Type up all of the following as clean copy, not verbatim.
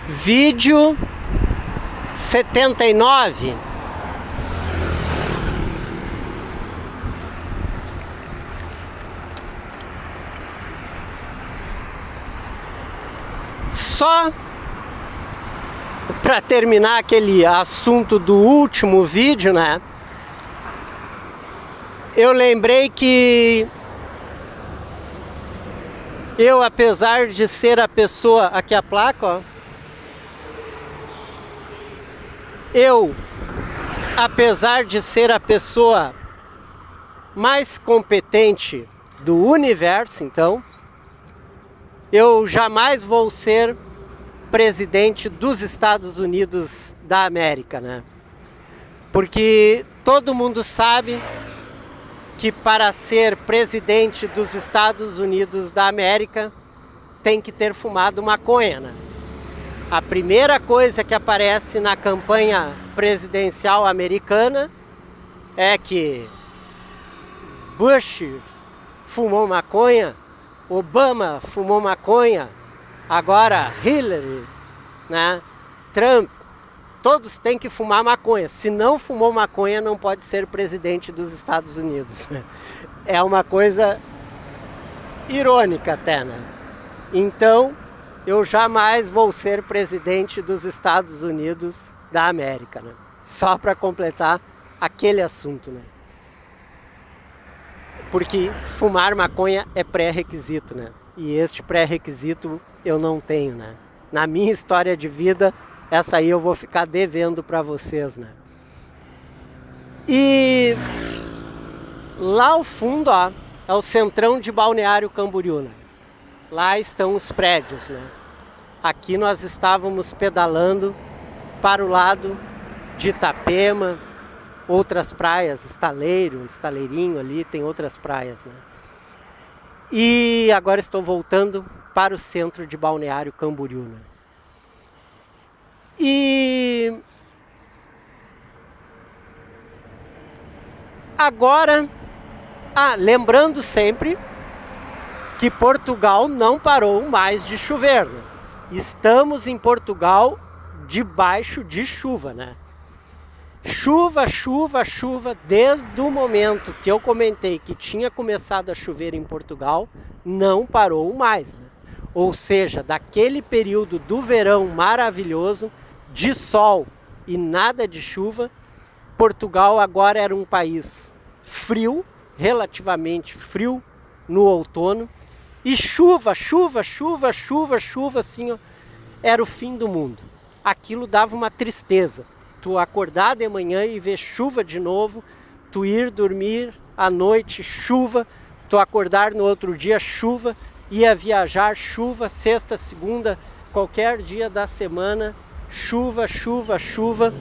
Vídeo 79. Só para terminar aquele assunto do último vídeo, né? Eu lembrei que eu, apesar de ser a pessoa... Aqui a placa, ó. Eu, apesar de ser a pessoa mais competente do universo, então, eu jamais vou ser presidente dos Estados Unidos da América, né? Porque todo mundo sabe que para ser presidente dos Estados Unidos da América tem que ter fumado maconha, né? A primeira coisa que aparece na campanha presidencial americana é que Bush fumou maconha, Obama fumou maconha, agora Hillary, né? Trump, todos têm que fumar maconha. Se não fumou maconha, não pode ser presidente dos Estados Unidos. É uma coisa irônica até, né? Então, eu jamais vou ser presidente dos Estados Unidos da América, né? Só para completar aquele assunto, né? Porque fumar maconha é pré-requisito, né? E este pré-requisito eu não tenho, né? Na minha história de vida, essa aí eu vou ficar devendo para vocês, né? E lá ao fundo, ó, é o centrão de Balneário Camboriú, né? Lá estão os prédios, né? Aqui nós estávamos pedalando para o lado de Itapema, outras praias, Estaleiro, Estaleirinho ali, tem outras praias, né? E agora estou voltando para o centro de Balneário Camboriú, né? E agora, lembrando sempre que Portugal não parou mais de chover, né? Estamos em Portugal debaixo de chuva, né? Chuva, chuva, chuva, desde o momento que eu comentei que tinha começado a chover em Portugal, não parou mais, né? Ou seja, daquele período do verão maravilhoso, de sol e nada de chuva, Portugal agora era um país frio, relativamente frio no outono, e chuva, chuva, chuva, chuva, chuva, assim, ó, era o fim do mundo. Aquilo dava uma tristeza. Tu acordar de manhã e ver chuva de novo, tu ir dormir à noite, chuva, tu acordar no outro dia, chuva, ia viajar, chuva, sexta, segunda, qualquer dia da semana, chuva, chuva, chuva.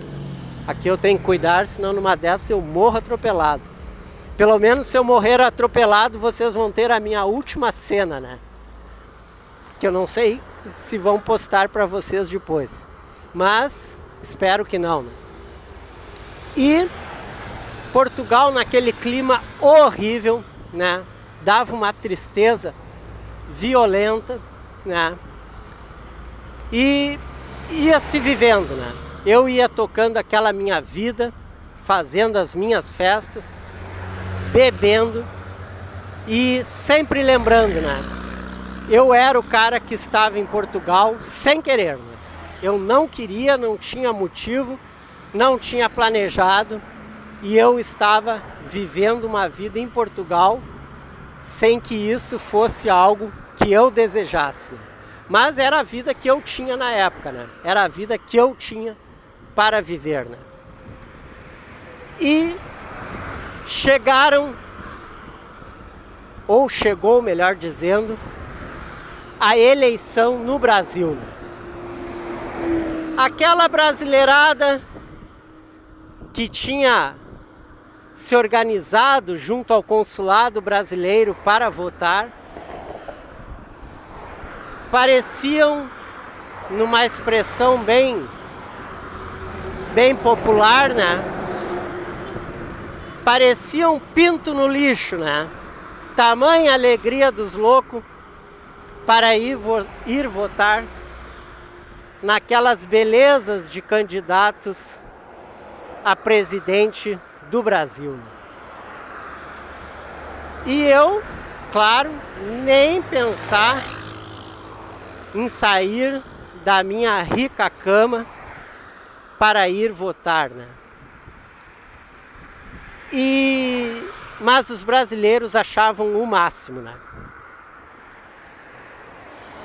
Aqui eu tenho que cuidar, senão numa dessas eu morro atropelado. Pelo menos se eu morrer atropelado, vocês vão ter a minha última cena, né? Que eu não sei se vão postar para vocês depois. Mas espero que não, né? E Portugal naquele clima horrível, né? Dava uma tristeza violenta, né? E ia se vivendo, né? Eu ia tocando aquela minha vida, fazendo as minhas festas, bebendo e sempre lembrando, né? Eu era o cara que estava em Portugal sem querer, né? Eu não queria, não tinha motivo, não tinha planejado e eu estava vivendo uma vida em Portugal sem que isso fosse algo que eu desejasse, né? Mas era a vida que eu tinha na época, né? Era a vida que eu tinha para viver, né? E chegaram, ou chegou, melhor dizendo, a eleição no Brasil, né? Aquela brasileirada que tinha se organizado junto ao consulado brasileiro para votar, pareciam, numa expressão bem popular, né? Parecia um pinto no lixo, né? Tamanha alegria dos loucos para ir votar naquelas belezas de candidatos a presidente do Brasil. E eu, claro, nem pensar em sair da minha rica cama para ir votar, né? Mas os brasileiros achavam o máximo, né?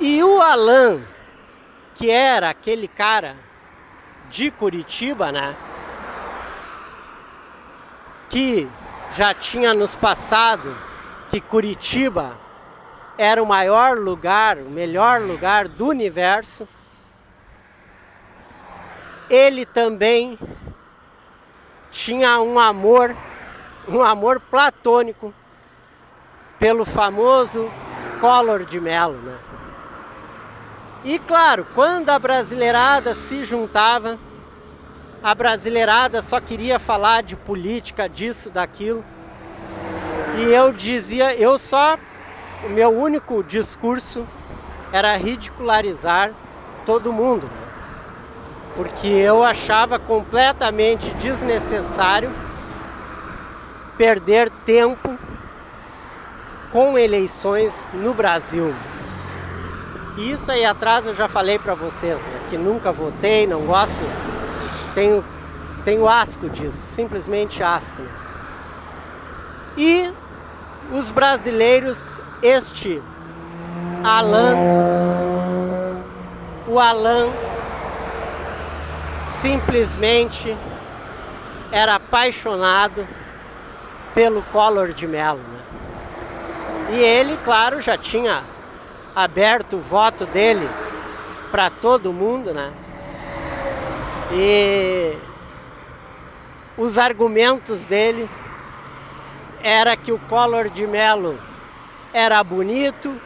E o Alan, que era aquele cara de Curitiba, né? Que já tinha nos passado que Curitiba era o maior lugar, o melhor lugar do universo. Ele também tinha um amor platônico pelo famoso Collor de Mello, né? E claro, quando a brasileirada se juntava, a brasileirada só queria falar de política, disso, daquilo. E eu dizia, o meu único discurso era ridicularizar todo mundo, né? Porque eu achava completamente desnecessário perder tempo com eleições no Brasil. E isso aí atrás eu já falei para vocês, né? Que nunca votei, não gosto, tenho asco disso, simplesmente asco, né? E os brasileiros, o Alan simplesmente era apaixonado pelo Collor de Mello, né? E ele, claro, já tinha aberto o voto dele para todo mundo, né? E os argumentos dele era que o Collor de Mello era bonito,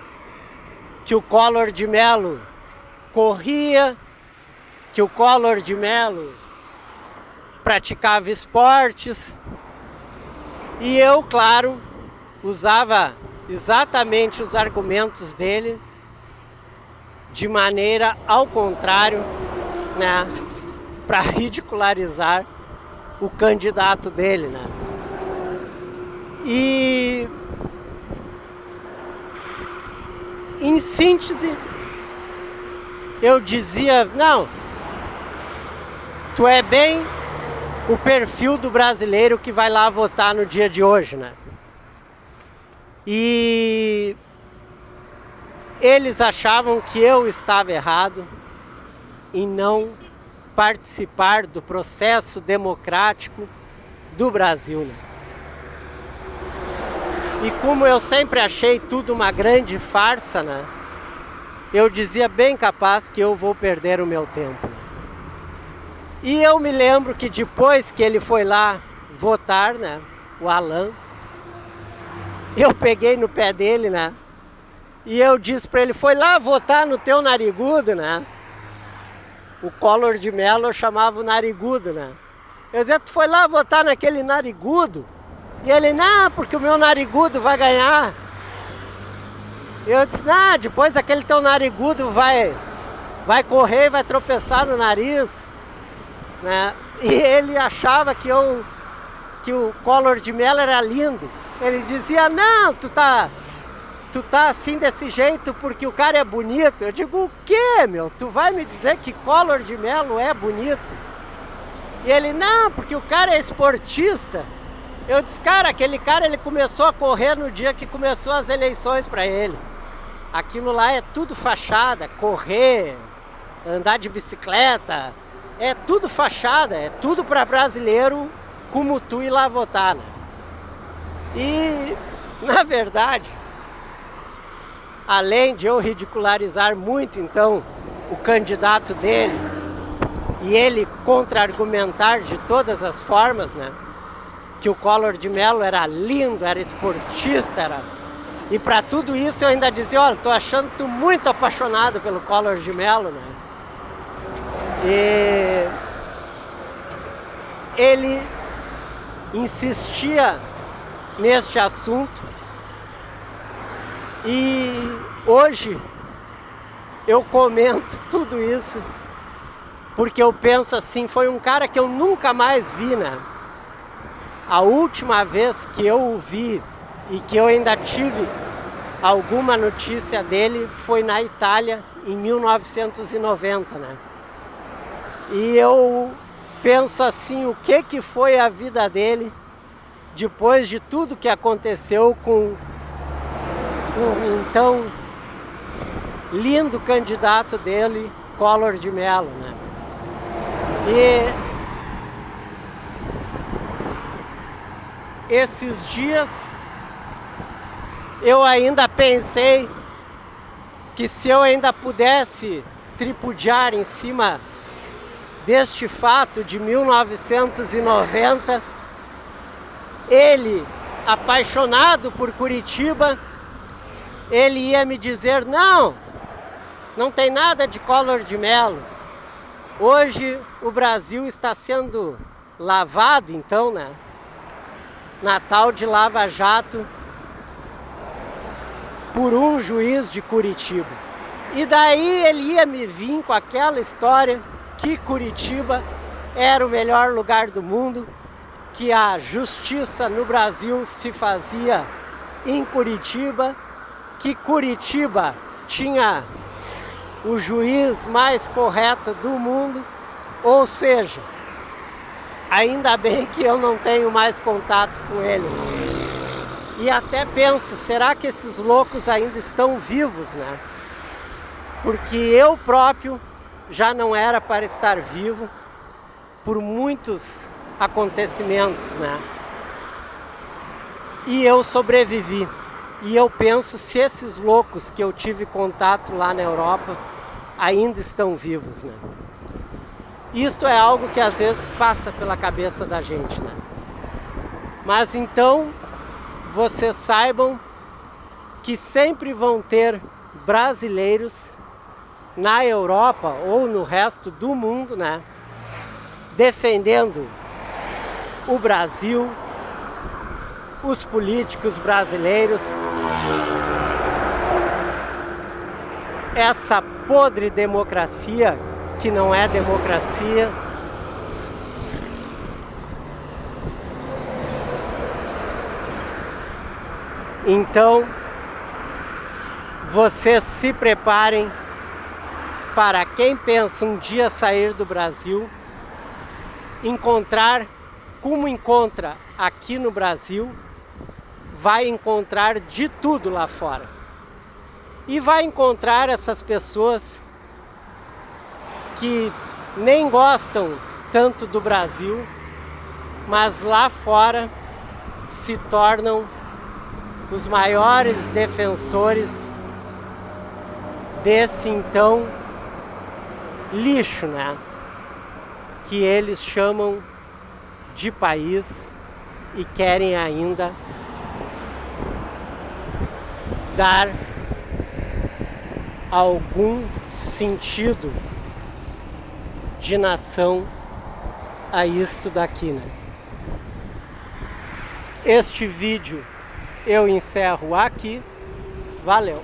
que o Collor de Mello corria, que o Collor de Mello praticava esportes. E eu, claro, usava exatamente os argumentos dele de maneira ao contrário, né, para ridicularizar o candidato dele, né? E em síntese, eu dizia, não, tu é bem o perfil do brasileiro que vai lá votar no dia de hoje, né? E eles achavam que eu estava errado em não participar do processo democrático do Brasil, né? E como eu sempre achei tudo uma grande farsa, né? Eu dizia bem capaz que eu vou perder o meu tempo, né? E eu me lembro que depois que ele foi lá votar, né? O Alan, eu peguei no pé dele, né? E eu disse para ele, foi lá votar no teu narigudo, né? O Collor de Mello eu chamava o narigudo, né? Eu dizia, tu foi lá votar naquele narigudo? E ele, não, porque o meu narigudo vai ganhar. E eu disse, não, depois aquele teu narigudo vai correr e vai tropeçar no nariz, né? E ele achava que o Collor de Mello era lindo. Ele dizia, não, tu tá assim desse jeito porque o cara é bonito. Eu digo, o quê, meu? Tu vai me dizer que Collor de Mello é bonito? E ele, não, porque o cara é esportista. Eu disse, cara, aquele cara, ele começou a correr no dia que começou as eleições para ele. Aquilo lá é tudo fachada, correr, andar de bicicleta, é tudo fachada, é tudo para brasileiro como tu ir lá votar, né? E, na verdade, além de eu ridicularizar muito, então, o candidato dele, e ele contra-argumentar de todas as formas, né? Que o Collor de Mello era lindo, era esportista, e para tudo isso eu ainda dizia, olha, tô achando tu muito apaixonado pelo Collor de Mello, né? E ele insistia neste assunto e hoje eu comento tudo isso porque eu penso assim, foi um cara que eu nunca mais vi, né? A última vez que eu o vi e que eu ainda tive alguma notícia dele foi na Itália em 1990, né? E eu penso assim, o que foi a vida dele depois de tudo que aconteceu com o então lindo candidato dele, Collor de Mello, né? E esses dias eu ainda pensei que se eu ainda pudesse tripudiar em cima deste fato de 1990, ele, apaixonado por Curitiba, ele ia me dizer, não tem nada de Collor de Mello. Hoje o Brasil está sendo lavado, então, né? Na tal de Lava Jato, por um juiz de Curitiba. E daí ele ia me vir com aquela história que Curitiba era o melhor lugar do mundo, que a justiça no Brasil se fazia em Curitiba, que Curitiba tinha o juiz mais correto do mundo, ou seja, ainda bem que eu não tenho mais contato com ele. E até penso, será que esses loucos ainda estão vivos, né? Porque eu próprio já não era para estar vivo por muitos acontecimentos, né? E eu sobrevivi. E eu penso se esses loucos que eu tive contato lá na Europa ainda estão vivos, né? Isto é algo que às vezes passa pela cabeça da gente, né? Mas então, vocês saibam que sempre vão ter brasileiros na Europa ou no resto do mundo, né? Defendendo o Brasil, os políticos brasileiros, essa podre democracia que não é democracia. Então, vocês se preparem para quem pensa um dia sair do Brasil, encontrar como encontra aqui no Brasil, vai encontrar de tudo lá fora. E vai encontrar essas pessoas que nem gostam tanto do Brasil, mas lá fora se tornam os maiores defensores desse então lixo, né? Que eles chamam de país e querem ainda dar algum sentido de nação a isto daqui, né? Este vídeo eu encerro aqui. Valeu!